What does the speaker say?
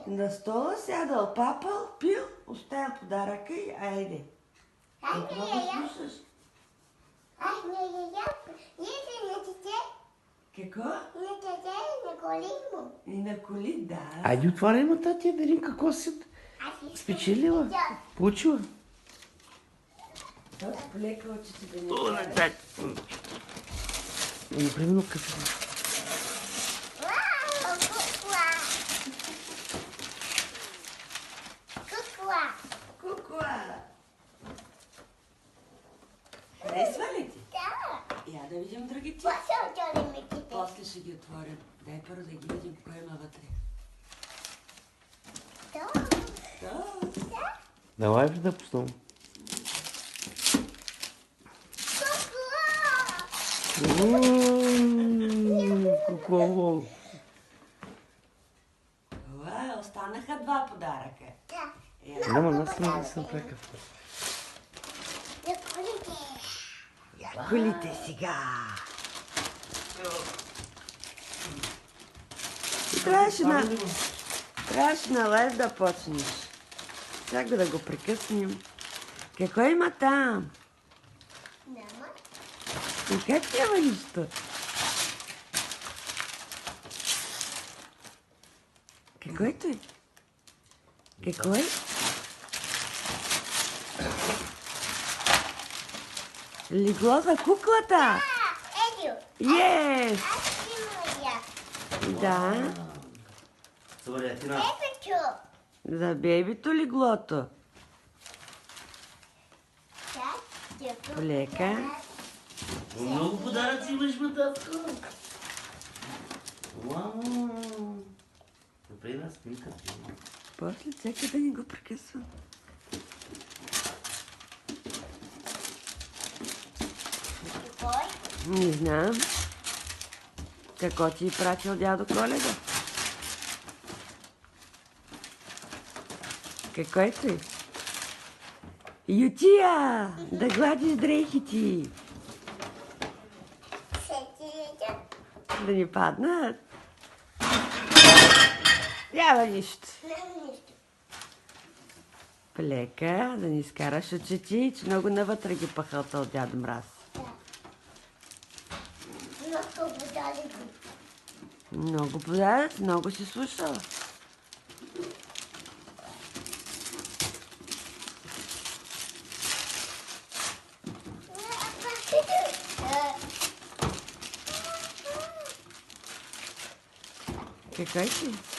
На стола сядал, папал, пил, оставя подаръка и айде. Какво го слушаш? Аз не ядам. Ние на дете. Какво? На дете на коли му. И на коли, да. Айде отваряй мататия, да видим какво си спечелила. Получила. Той полека очите да не О, гледа. назад. Примерно кафе. Вау, кукла. Кукла. Кукуа! Харесва ли ти? Да. Я да видим другите. После отворим мечите. После ще ги отворим. Дай първо да ги видим кой има вътре. Да. Да. Да. Давай да пуснем. Какво? Това останаха два подаръка. Да. Няма, аз не съм прекъв. На колите. Колите сега. Трябваше на лайв да почнеш. Чакай да го прекъснем. Какво има там? Няма. И как няма нищо? Какво е той? Какво е? Легло за куклата! Едио. Yes! Аз имам я. Да, Добре, Тина. Епечо. за бебито леглото. Полека. Много подаръци имаш, мататко. Вау. Добре, една снимка. После чакай да ни го прекъсвам. Кой? Не знам. Какво ти е пратил дядо Коледа? Какво е той? Ютия! Да гладиш дрехите! Сетилите. Да ни паднат. Няма нищо. Няма нищо. Полека, да ни скараш очите, че много навътре ги пахалта от дядо Мраз. Много подаръци. Много подарък, много си слушала. Какво е ти?